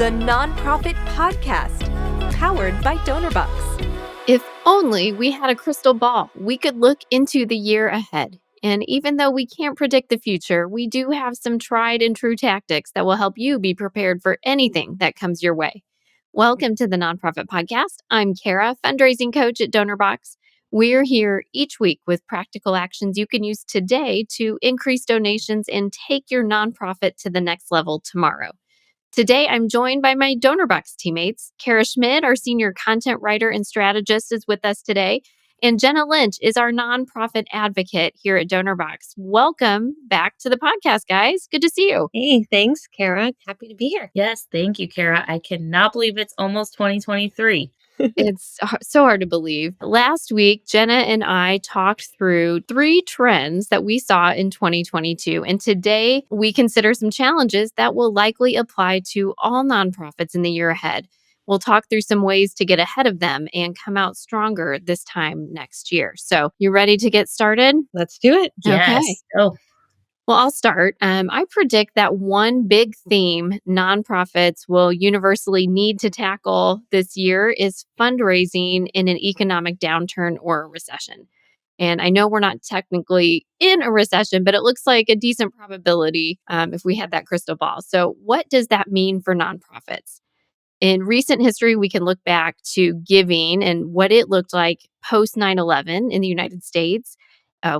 the Nonprofit Podcast, powered by Donorbox. If only we had a crystal ball, we could look into the year ahead. And even though we can't predict the future, we do have some tried and true tactics that will help you be prepared for anything that comes your way. Welcome to the Nonprofit Podcast. I'm Cara, fundraising coach at Donorbox. We're here each week with practical actions you can use today to increase donations and take your nonprofit to the next level tomorrow. Today, I'm joined by my Donorbox teammates. Cara Schmidt, our senior content writer and strategist, is with us today. And Jenna Lynch is our nonprofit advocate here at Donorbox. Welcome back to the podcast, guys. Good to see you. Hey, thanks, Cara. Happy to be here. Yes, thank you, Cara. I cannot believe it's almost 2023. It's so hard to believe. Last week, Jenna and I talked through 3 trends that we saw in 2022. And today, we consider some challenges that will likely apply to all nonprofits in the year ahead. We'll talk through some ways to get ahead of them and come out stronger this time next year. So, you ready to get started? Let's do it. Yes. Okay. Oh, Well, I'll start. I predict that one big theme nonprofits will universally need to tackle this year is fundraising in an economic downturn or a recession. And I know we're not technically in a recession, but it looks like a decent probability if we had that crystal ball. So, what does that mean for nonprofits? In recent history, we can look back to giving and what it looked like post 9/11 in the United States.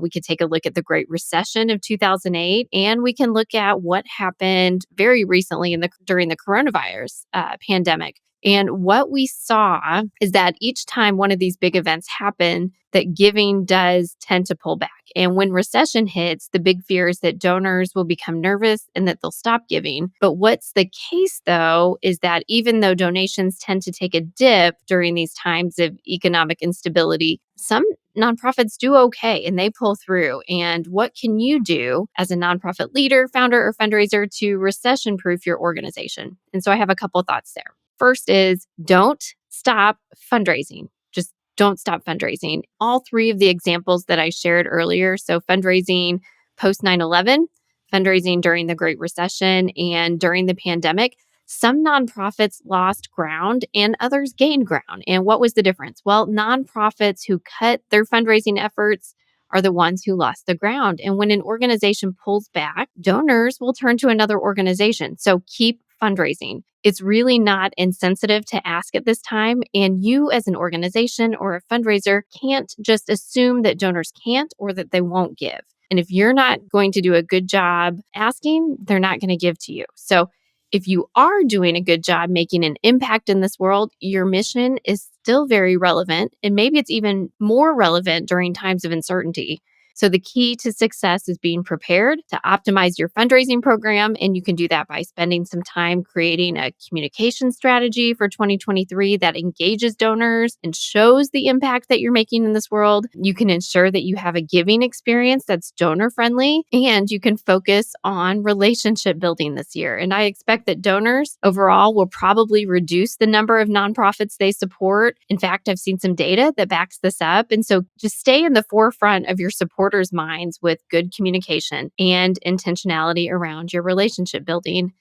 We could take a look at the Great Recession of 2008, and we can look at what happened very recently during the coronavirus pandemic. And what we saw is that each time one of these big events happen, that giving does tend to pull back. And when recession hits, the big fear is that donors will become nervous and that they'll stop giving. But what's the case, though, is that even though donations tend to take a dip during these times of economic instability, some nonprofits do okay and they pull through. And what can you do as a nonprofit leader, founder, or fundraiser to recession proof your organization? And so I have a couple of thoughts there. First is don't stop fundraising. Just don't stop fundraising. All 3 of the examples that I shared earlier, so fundraising post 9/11, fundraising during the Great Recession, and during the pandemic, some nonprofits lost ground and others gained ground. And what was the difference? Well, nonprofits who cut their fundraising efforts are the ones who lost the ground. And when an organization pulls back, donors will turn to another organization. So keep fundraising. It's really not insensitive to ask at this time. And you, as an organization or a fundraiser, can't just assume that donors can't or that they won't give. And if you're not going to do a good job asking, they're not going to give to you. So if you are doing a good job making an impact in this world, your mission is still very relevant. And maybe it's even more relevant during times of uncertainty. So the key to success is being prepared to optimize your fundraising program. And you can do that by spending some time creating a communication strategy for 2023 that engages donors and shows the impact that you're making in this world. You can ensure that you have a giving experience that's donor friendly, and you can focus on relationship building this year. And I expect that donors overall will probably reduce the number of nonprofits they support. In fact, I've seen some data that backs this up. And so just stay in the forefront of your supporters' minds with good communication and intentionality around your relationship building.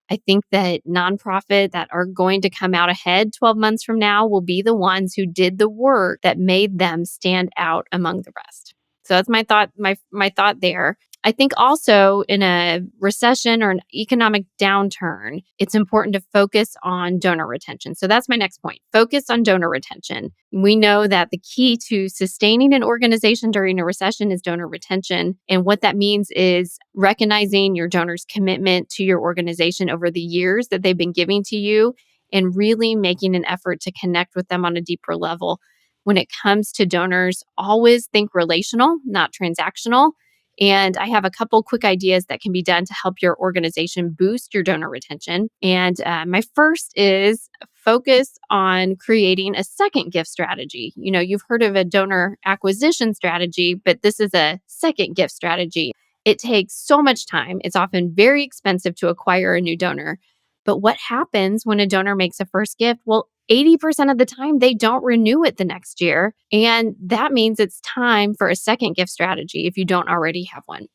I think that nonprofits that are going to come out ahead 12 months from now will be the ones who did the work that made them stand out among the rest. So that's my thought, my thought there. I think also in a recession or an economic downturn, it's important to focus on donor retention. So that's my next point. Focus on donor retention. We know that the key to sustaining an organization during a recession is donor retention. And what that means is recognizing your donors' commitment to your organization over the years that they've been giving to you and really making an effort to connect with them on a deeper level. When it comes to donors, always think relational, not transactional. And I have a couple quick ideas that can be done to help your organization boost your donor retention. And my first is focus on creating a second gift strategy. You know, you've heard of a donor acquisition strategy, but this is a second gift strategy. It takes so much time. It's often very expensive to acquire a new donor. But what happens when a donor makes a first gift? Well, 80% of the time, they don't renew it the next year. And that means it's time for a second gift strategy if you don't already have one.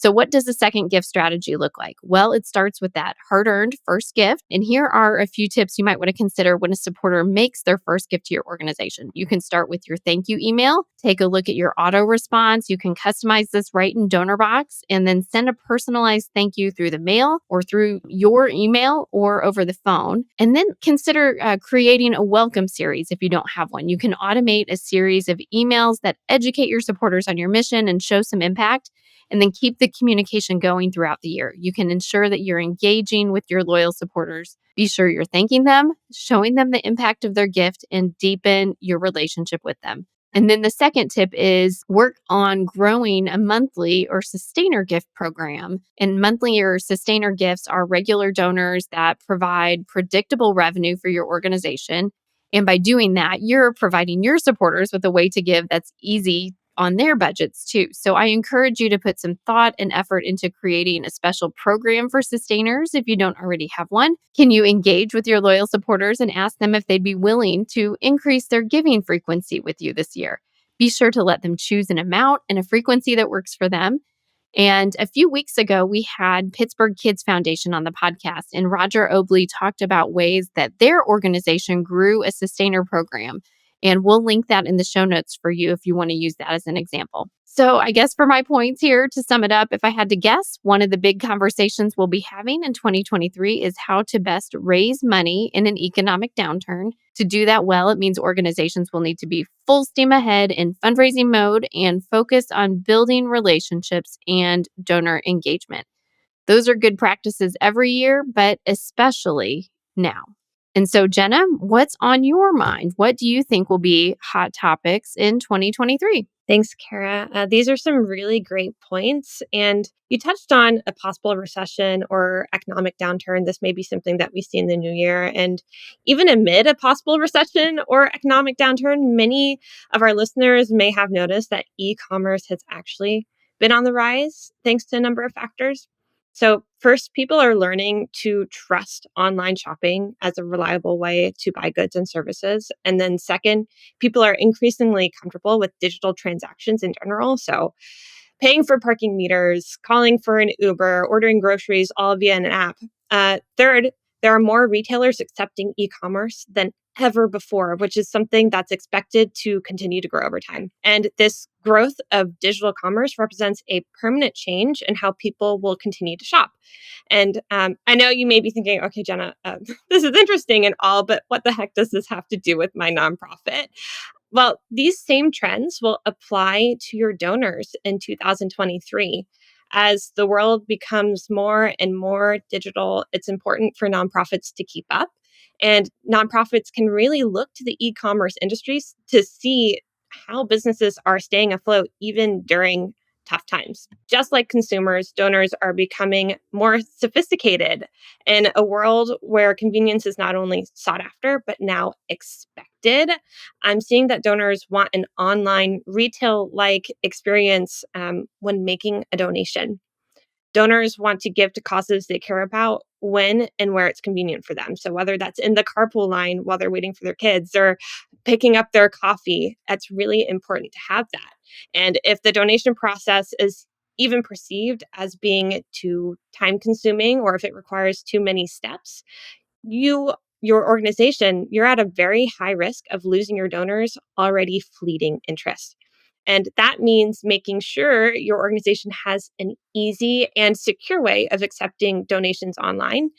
So, what does a second gift strategy look like? Well, it starts with that hard earned first gift. And here are a few tips you might want to consider when a supporter makes their first gift to your organization. You can start with your thank you email, take a look at your auto response. You can customize this right in Donorbox and then send a personalized thank you through the mail or through your email or over the phone. And then consider creating a welcome series if you don't have one. You can automate a series of emails that educate your supporters on your mission and show some impact, and then keep the communication going throughout the year. You can ensure that you're engaging with your loyal supporters. Be sure you're thanking them, showing them the impact of their gift, and deepen your relationship with them. And then the second tip is work on growing a monthly or sustainer gift program. And monthly or sustainer gifts are regular donors that provide predictable revenue for your organization. And by doing that, you're providing your supporters with a way to give that's easy on their budgets too. So I encourage you to put some thought and effort into creating a special program for sustainers if you don't already have one. Can you engage with your loyal supporters and ask them if they'd be willing to increase their giving frequency with you this year? Be sure to let them choose an amount and a frequency that works for them. And a few weeks ago, we had Pittsburgh Kids Foundation on the podcast, and Roger Obley talked about ways that their organization grew a sustainer program. And we'll link that in the show notes for you if you want to use that as an example. So, I guess for my points here, to sum it up, if I had to guess, one of the big conversations we'll be having in 2023 is how to best raise money in an economic downturn. To do that well, it means organizations will need to be full steam ahead in fundraising mode and focus on building relationships and donor engagement. Those are good practices every year, but especially now. And so, Jenna, what's on your mind? What do you think will be hot topics in 2023? Thanks, Cara. These are some really great points. And you touched on a possible recession or economic downturn. This may be something that we see in the new year. And even amid a possible recession or economic downturn, many of our listeners may have noticed that e-commerce has actually been on the rise thanks to a number of factors. So, first, people are learning to trust online shopping as a reliable way to buy goods and services. And then, second, people are increasingly comfortable with digital transactions in general. So, paying for parking meters, calling for an Uber, ordering groceries, all via an app. Third, there are more retailers accepting e commerce than ever before, which is something that's expected to continue to grow over time. And this growth of digital commerce represents a permanent change in how people will continue to shop. And I know you may be thinking, okay, Jenna, this is interesting and all, but what the heck does this have to do with my nonprofit? Well, these same trends will apply to your donors in 2023. As the world becomes more and more digital, it's important for nonprofits to keep up. And nonprofits can really look to the e commerce industries to see how businesses are staying afloat even during tough times. Just like consumers, donors are becoming more sophisticated in a world where convenience is not only sought after, but now expected. I'm seeing that donors want an online retail like experience when making a donation. Donors want to give to causes they care about when and where it's convenient for them. So, whether that's in the carpool line while they're waiting for their kids or picking up their coffee, that's really important to have that. And if the donation process is even perceived as being too time consuming or if it requires too many steps, your organization, you're at a very high risk of losing your donors' already fleeting interest. And that means making sure your organization has an easy and secure way of accepting donations online.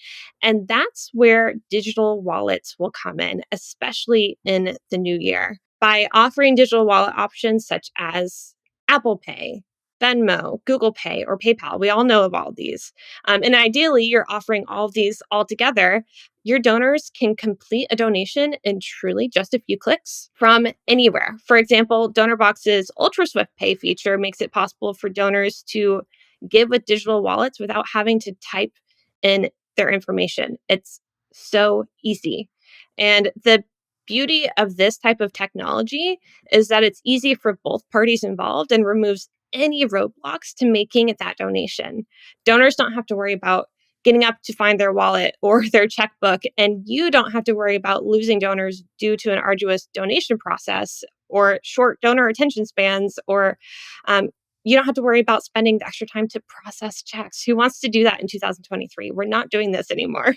And that's where digital wallets will come in, especially in the new year. By offering digital wallet options such as Apple Pay, Venmo, Google Pay, or PayPal, we all know of all of these. And ideally, you're offering all of these all together. Your donors can complete a donation in truly just a few clicks from anywhere. For example, Donorbox's Ultra Swift Pay feature makes it possible for donors to give with digital wallets without having to type in their information. It's so easy. And the beauty of this type of technology is that it's easy for both parties involved and removes any roadblocks to making that donation. Donors don't have to worry about getting up to find their wallet or their checkbook, and you don't have to worry about losing donors due to an arduous donation process or short donor attention spans or You don't have to worry about spending the extra time to process checks. Who wants to do that in 2023? We're not doing this anymore.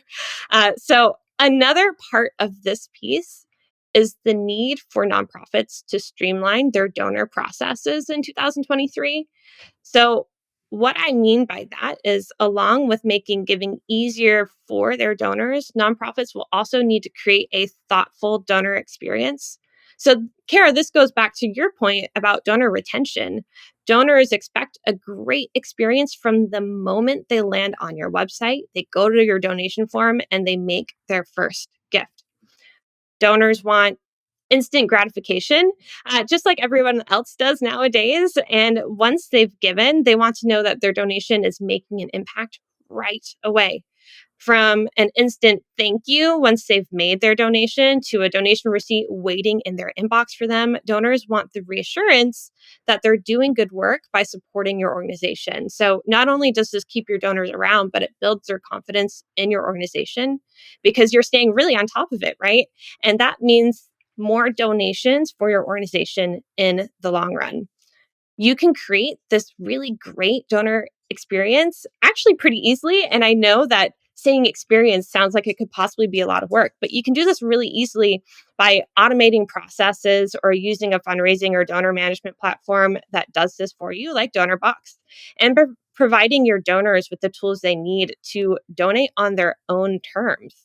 So, another part of this piece is the need for nonprofits to streamline their donor processes in 2023. So, what I mean by that is, along with making giving easier for their donors, nonprofits will also need to create a thoughtful donor experience. So, Cara, this goes back to your point about donor retention. Donors expect a great experience from the moment they land on your website, they go to your donation form, and they make their first gift. Donors want instant gratification, just like everyone else does nowadays. And once they've given, they want to know that their donation is making an impact right away. From an instant thank you once they've made their donation to a donation receipt waiting in their inbox for them, donors want the reassurance that they're doing good work by supporting your organization. So not only does this keep your donors around, but it builds their confidence in your organization because you're staying really on top of it, right? And that means more donations for your organization in the long run. You can create this really great donor experience actually pretty easily. And I know that saying experience sounds like it could possibly be a lot of work, but you can do this really easily by automating processes or using a fundraising or donor management platform that does this for you, like Donorbox, and providing your donors with the tools they need to donate on their own terms.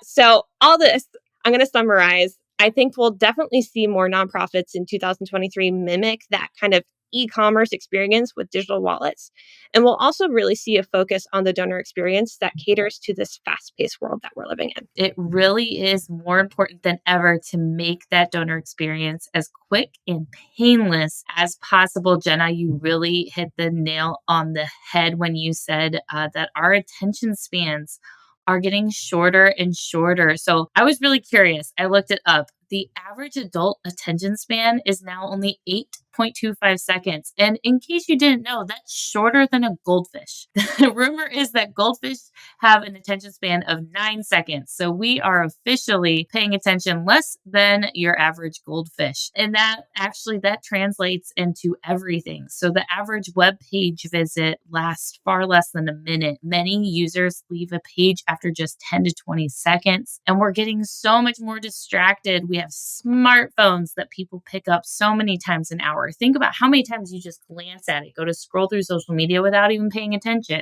So, all this, I'm going to summarize. I think we'll definitely see more nonprofits in 2023 mimic that kind of e-commerce experience with digital wallets. And we'll also really see a focus on the donor experience that caters to this fast-paced world that we're living in. It really is more important than ever to make that donor experience as quick and painless as possible. Jenna, you really hit the nail on the head when you said that our attention spans are getting shorter and shorter. So I was really curious. I looked it up. The average adult attention span is now only 8.25 seconds. And in case you didn't know, that's shorter than a goldfish. The rumor is that goldfish have an attention span of 9 seconds. So we are officially paying attention less than your average goldfish. And that translates into everything. So the average web page visit lasts far less than a minute. Many users leave a page after just 10 to 20 seconds. And we're getting so much more distracted. We have smartphones that people pick up so many times an hour. Think about how many times you just glance at it, go to scroll through social media without even paying attention.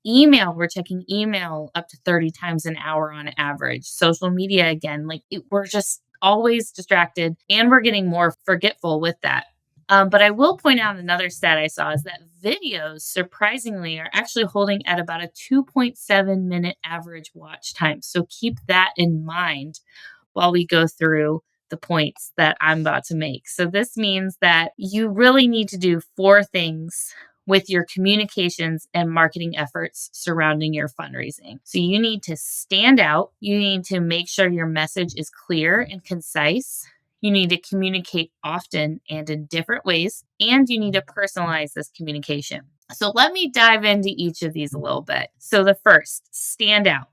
Email, we're checking email up to 30 times an hour on average. Social media, again, we're just always distracted and we're getting more forgetful with that. But I will point out another stat I saw is that videos, surprisingly, are actually holding at about a 2.7 minute average watch time. So keep that in mind while we go through the points that I'm about to make. So this means that you really need to do 4 things with your communications and marketing efforts surrounding your fundraising. So you need to stand out. You need to make sure your message is clear and concise. You need to communicate often and in different ways, and you need to personalize this communication. So let me dive into each of these a little bit. So the first, stand out.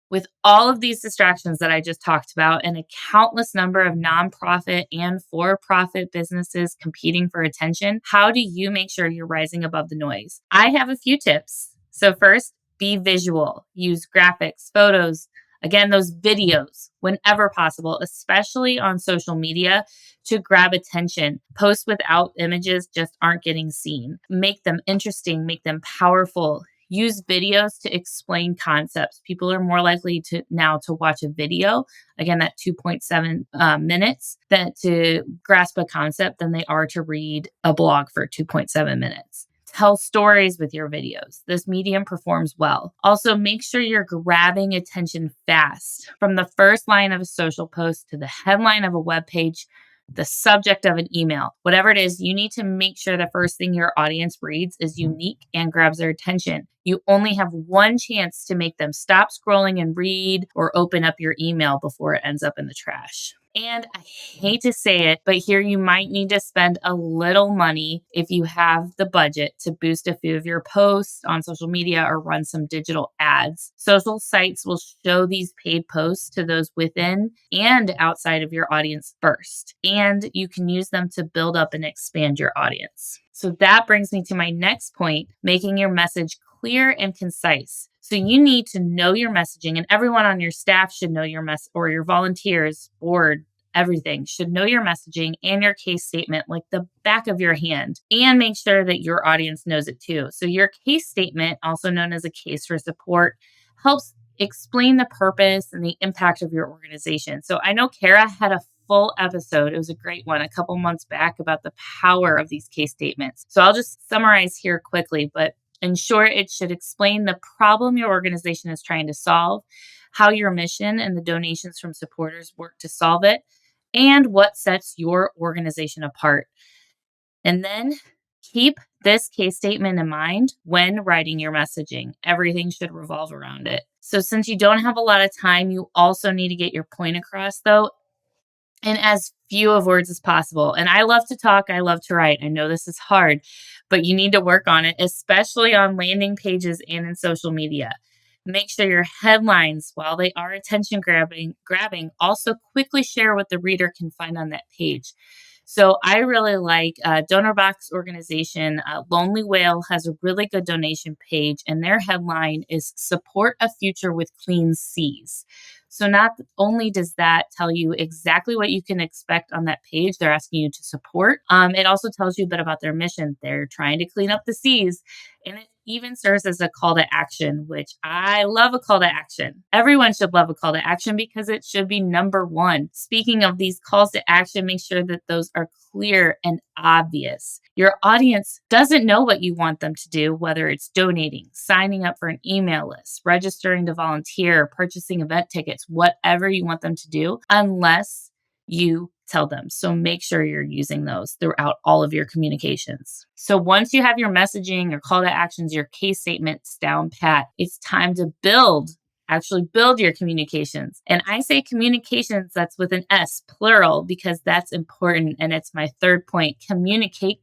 With all of these distractions that I just talked about and a countless number of nonprofit and for-profit businesses competing for attention, how do you make sure you're rising above the noise? I have a few tips. So first, be visual. Use graphics, photos, again, those videos whenever possible, especially on social media to grab attention. Posts without images just aren't getting seen. Make them interesting, make them powerful. Use videos to explain concepts. People are more likely to watch a video, again, that 2.7 minutes, to grasp a concept than they are to read a blog for 2.7 minutes. Tell stories with your videos. This medium performs well. Also, make sure you're grabbing attention fast. From the first line of a social post to the headline of a web page, the subject of an email, whatever it is, you need to make sure the first thing your audience reads is unique and grabs their attention. You only have one chance to make them stop scrolling and read or open up your email before it ends up in the trash. And I hate to say it, but here you might need to spend a little money if you have the budget to boost a few of your posts on social media or run some digital ads. Social sites will show these paid posts to those within and outside of your audience first, and you can use them to build up and expand your audience. So that brings me to my next point, making your message clear and concise. So you need to know your messaging, and everyone on your staff should know your or your volunteers, board, everything should know your messaging and your case statement like the back of your hand, and make sure that your audience knows it too. So your case statement, also known as a case for support, helps explain the purpose and the impact of your organization. So I know Cara had a full episode. It was a great one a couple months back about the power of these case statements. So I'll just summarize here quickly, but in short, it should explain the problem your organization is trying to solve, how your mission and the donations from supporters work to solve it, and what sets your organization apart. And then keep this case statement in mind when writing your messaging. Everything should revolve around it. So since you don't have a lot of time, you also need to get your point across, though, in as few of words as possible. And I love to talk. I love to write. I know this is hard, but you need to work on it, especially on landing pages and in social media. Make sure your headlines, while they are attention grabbing, also quickly share what the reader can find on that page. So I really like Donorbox organization. Lonely Whale has a really good donation page, and their headline is "Support a Future with Clean Seas." So not only does that tell you exactly what you can expect on that page, they're asking you to support. It also tells you a bit about their mission. They're trying to clean up the seas, and it even serves as a call to action, which I love a call to action. Everyone should love a call to action because it should be number one. Speaking of these calls to action, make sure that those are clear and obvious. Your audience doesn't know what you want them to do, whether it's donating, signing up for an email list, registering to volunteer, purchasing event tickets, whatever you want them to do, unless you tell them. So make sure you're using those throughout all of your communications. So once you have your messaging, your call to actions, your case statements down pat, it's time to actually build your communications. And I say communications, that's with an S, plural, because that's important. And it's my third point, communicate,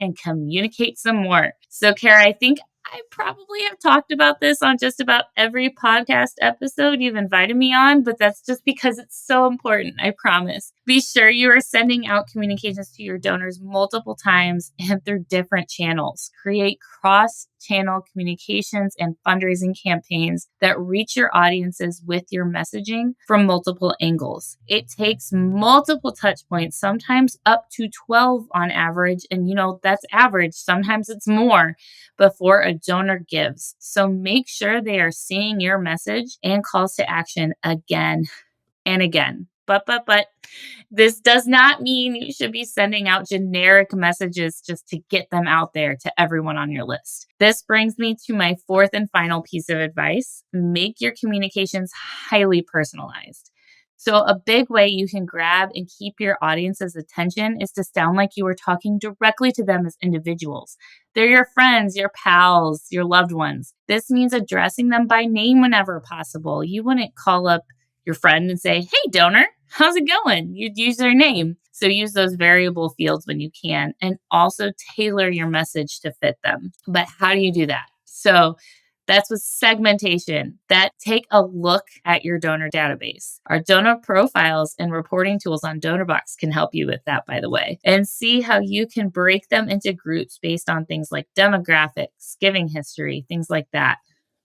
and communicate some more. So Cara, I think I probably have talked about this on just about every podcast episode you've invited me on, but that's just because it's so important, I promise. Be sure you are sending out communications to your donors multiple times and through different channels. Create cross-channel communications and fundraising campaigns that reach your audiences with your messaging from multiple angles. It takes multiple touch points, sometimes up to 12 on average, and that's average. Sometimes it's more before a donor gives. So make sure they are seeing your message and calls to action again and again. But this does not mean you should be sending out generic messages just to get them out there to everyone on your list. This brings me to my fourth and final piece of advice. Make your communications highly personalized. So a big way you can grab and keep your audience's attention is to sound like you are talking directly to them as individuals. They're your friends, your pals, your loved ones. This means addressing them by name whenever possible. You wouldn't call up your friend and say, "Hey, donor, how's it going?" You'd use their name. So use those variable fields when you can, and also tailor your message to fit them. But how do you do that? So that's with segmentation. Take a look at your donor database. Our donor profiles and reporting tools on Donorbox can help you with that, by the way, and see how you can break them into groups based on things like demographics, giving history, things like that.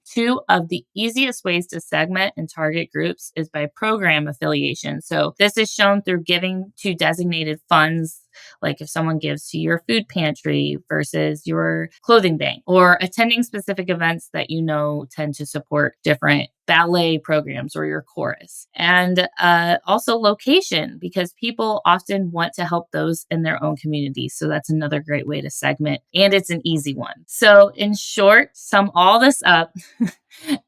Two of the easiest ways to segment and target groups is by program affiliation. So this is shown through giving to designated funds, like if someone gives to your food pantry versus your clothing bank, or attending specific events that tend to support different ballet programs or your chorus. And also location, because people often want to help those in their own communities. So that's another great way to segment, and it's an easy one. So in short, sum all this up,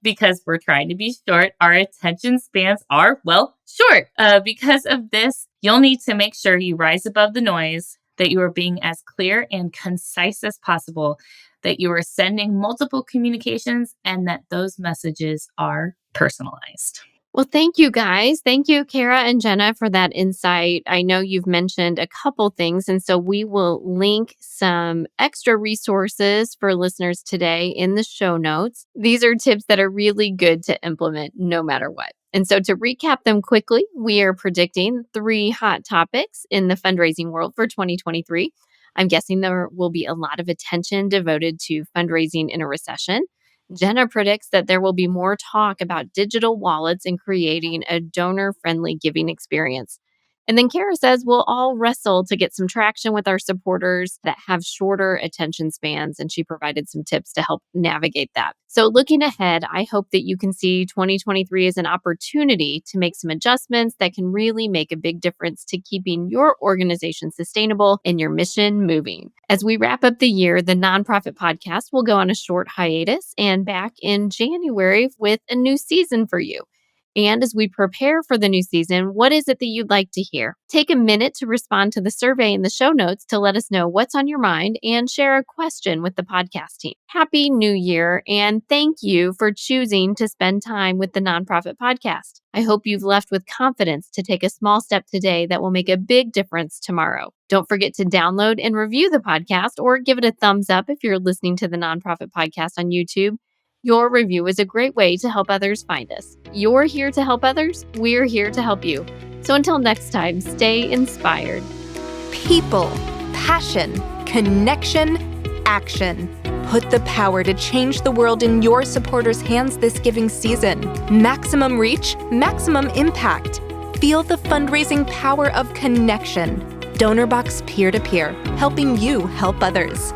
because we're trying to be short, our attention spans are, short. Because of this, you'll need to make sure you rise above the noise, that you are being as clear and concise as possible, that you are sending multiple communications, and that those messages are personalized. Well, thank you guys. Thank you, Cara and Jenna, for that insight. I know you've mentioned a couple things, and so we will link some extra resources for listeners today in the show notes. These are tips that are really good to implement no matter what. And so to recap them quickly, we are predicting 3 hot topics in the fundraising world for 2023. I'm guessing there will be a lot of attention devoted to fundraising in a recession. Jenna predicts that there will be more talk about digital wallets and creating a donor friendly giving experience. And then Cara says we'll all wrestle to get some traction with our supporters that have shorter attention spans. And she provided some tips to help navigate that. So, looking ahead, I hope that you can see 2023 as an opportunity to make some adjustments that can really make a big difference to keeping your organization sustainable and your mission moving. As we wrap up the year, the Nonprofit Podcast will go on a short hiatus and back in January with a new season for you. And as we prepare for the new season, what is it that you'd like to hear? Take a minute to respond to the survey in the show notes to let us know what's on your mind and share a question with the podcast team. Happy New Year, and thank you for choosing to spend time with the Nonprofit Podcast. I hope you've left with confidence to take a small step today that will make a big difference tomorrow. Don't forget to download and review the podcast or give it a thumbs up if you're listening to the Nonprofit Podcast on YouTube. Your review is a great way to help others find us. You're here to help others. We're here to help you. So until next time, stay inspired. People, passion, connection, action. Put the power to change the world in your supporters' hands this giving season. Maximum reach, maximum impact. Feel the fundraising power of connection. Donorbox peer-to-peer, helping you help others.